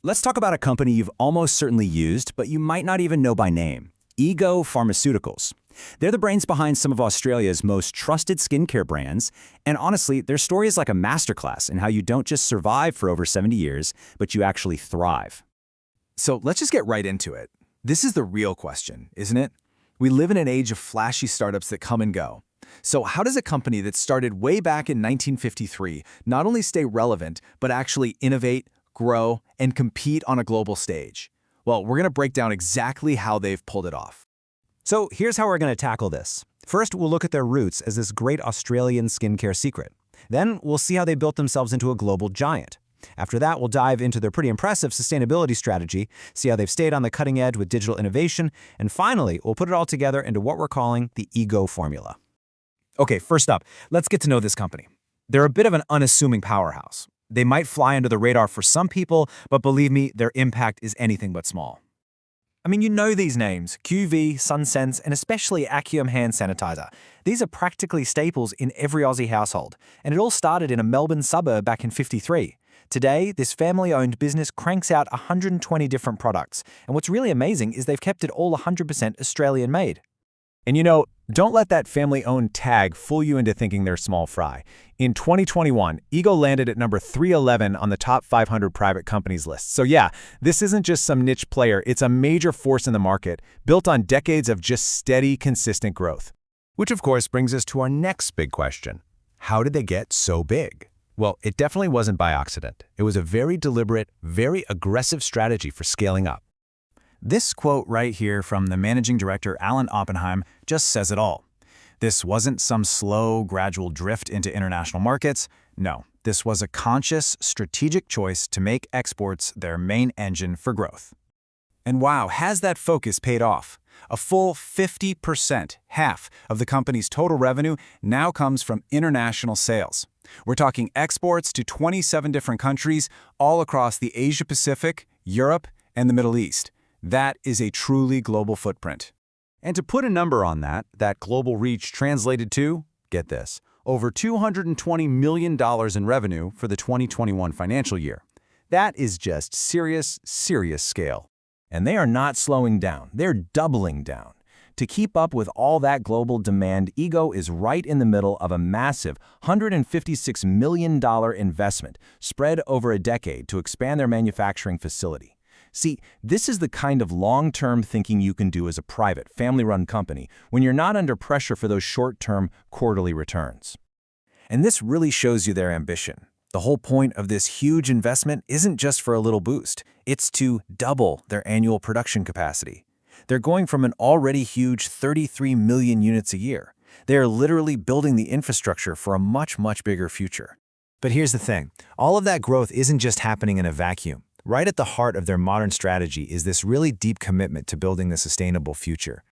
Let's talk about a company you've almost certainly used, but you might not even know by name. Ego Pharmaceuticals. They're the brains behind some of Australia's most trusted skincare brands, and honestly, their story is like a masterclass in how you don't just survive for over 70 years, but you actually thrive. So let's just get right into it. This is the real question, isn't it? We live in an age of flashy startups that come and go. So how does a company that started way back in 1953 not only stay relevant, but actually innovate, grow, and compete on a global stage? Well, we're going to break down exactly how they've pulled it off. So here's how we're going to tackle this. First, we'll look at their roots as this great Australian skincare secret. Then we'll see how they built themselves into a global giant. After that, we'll dive into their pretty impressive sustainability strategy, see how they've stayed on the cutting edge with digital innovation, and finally, we'll put it all together into what we're calling the Ego formula. Okay, first up, let's get to know this company. They're a bit of an unassuming powerhouse. They might fly under the radar for some people, but believe me, their impact is anything but small. I mean, you know these names, QV, SunSense, and especially Aqium hand sanitizer. These are practically staples in every Aussie household, and it all started in a Melbourne suburb back in '53. Today, this family-owned business cranks out 120 different products, and what's really amazing is they've kept it all 100% Australian-made. And you know, don't let that family-owned tag fool you into thinking they're small fry. In 2021, Ego landed at number 311 on the top 500 private companies list. So yeah, this isn't just some niche player, it's a major force in the market, built on decades of just steady, consistent growth. Which of course brings us to our next big question. How did they get so big? Well, it definitely wasn't by accident. It was a very deliberate, very aggressive strategy for scaling up. This quote right here from the managing director, Alan Oppenheim, just says it all. This wasn't some slow, gradual drift into international markets. No, this was a conscious, strategic choice to make exports their main engine for growth. And wow, has that focus paid off? A full 50%, half of the company's total revenue, now comes from international sales. We're talking exports to 27 different countries, all across the Asia-Pacific, Europe, and the Middle East. That is a truly global footprint. And to put a number on that global reach translated to, get this, over $220 million in revenue for the 2021 financial year. That is just serious, serious scale. And they are not slowing down, they're doubling down. To keep up with all that global demand, Ego is right in the middle of a massive $156 million investment spread over a decade to expand their manufacturing facility. See, this is the kind of long-term thinking you can do as a private, family-run company when you're not under pressure for those short-term, quarterly returns. And this really shows you their ambition. The whole point of this huge investment isn't just for a little boost. It's to double their annual production capacity. They're going from an already huge 33 million units a year. They are literally building the infrastructure for a much, much bigger future. But here's the thing. All of that growth isn't just happening in a vacuum. Right at the heart of their modern strategy is this really deep commitment to building the sustainable future.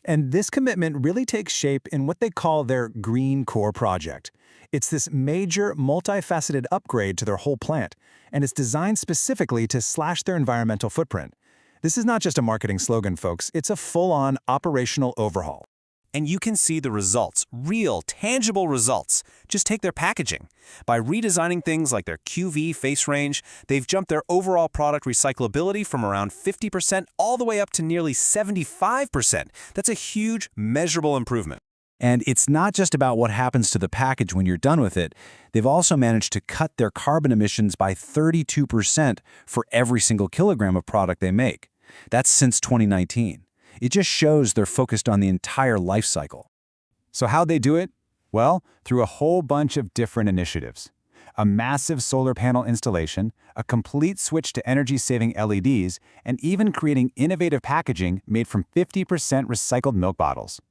And this commitment really takes shape in what they call their Green Core project. It's this major, multifaceted upgrade to their whole plant, and it's designed specifically to slash their environmental footprint. This is not just a marketing slogan, folks. It's a full-on operational overhaul. And you can see the results, real, tangible results. Just take their packaging. By redesigning things like their QV face range, they've jumped their overall product recyclability from around 50% all the way up to nearly 75%. That's a huge, measurable improvement. And it's not just about what happens to the package when you're done with it. They've also managed to cut their carbon emissions by 32% for every single kilogram of product they make. That's since 2019. It just shows they're focused on the entire life cycle. So how'd they do it? Well, through a whole bunch of different initiatives. A massive solar panel installation, a complete switch to energy-saving LEDs, and even creating innovative packaging made from 50% recycled milk bottles.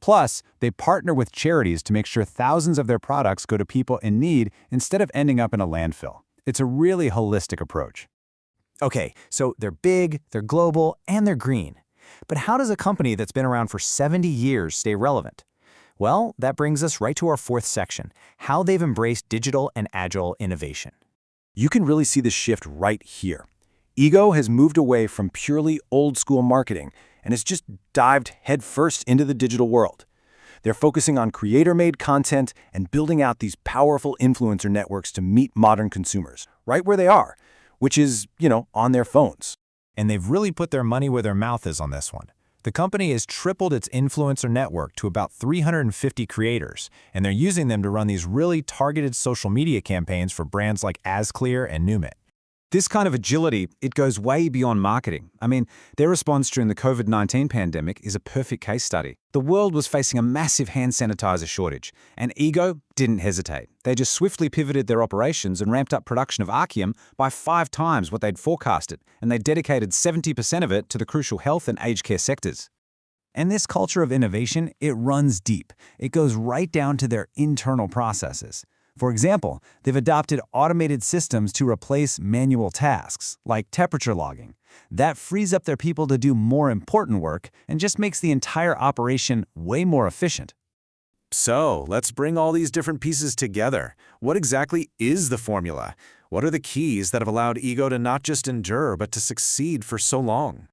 Plus, they partner with charities to make sure thousands of their products go to people in need instead of ending up in a landfill. It's a really holistic approach. Okay, so they're big, they're global, and they're green. But how does a company that's been around for 70 years stay relevant? Well, that brings us right to our fourth section, how they've embraced digital and agile innovation. You can really see the shift right here. Ego has moved away from purely old-school marketing and has just dived headfirst into the digital world. They're focusing on creator-made content and building out these powerful influencer networks to meet modern consumers, right where they are, which is, on their phones. And they've really put their money where their mouth is on this one. The company has tripled its influencer network to about 350 creators, and they're using them to run these really targeted social media campaigns for brands like AsClear and Numit. This kind of agility, it goes way beyond marketing. I mean, their response during the COVID-19 pandemic is a perfect case study. The world was facing a massive hand sanitizer shortage, and Ego didn't hesitate. They just swiftly pivoted their operations and ramped up production of Aqium by 5 times what they'd forecasted, and they dedicated 70% of it to the crucial health and aged care sectors. And this culture of innovation, it runs deep. It goes right down to their internal processes. For example, they've adopted automated systems to replace manual tasks, like temperature logging. That frees up their people to do more important work and just makes the entire operation way more efficient. So, let's bring all these different pieces together. What exactly is the formula? What are the keys that have allowed Ego to not just endure, but to succeed for so long?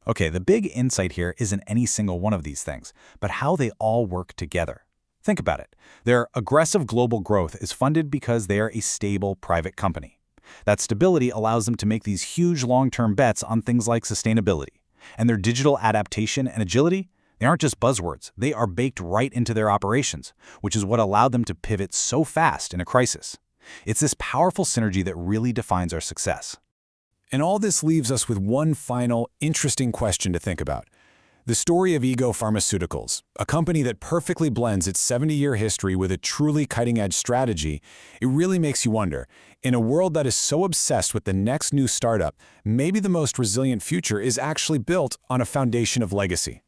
Okay, the big insight here isn't any single one of these things, but how they all work together. Think about it. Their aggressive global growth is funded because they are a stable private company. That stability allows them to make these huge long-term bets on things like sustainability. And their digital adaptation and agility, they aren't just buzzwords. They are baked right into their operations, which is what allowed them to pivot so fast in a crisis. It's this powerful synergy that really defines our success. And all this leaves us with one final, interesting question to think about. The story of Ego Pharmaceuticals, a company that perfectly blends its 70-year history with a truly cutting-edge strategy, it really makes you wonder, in a world that is so obsessed with the next new startup, maybe the most resilient future is actually built on a foundation of legacy.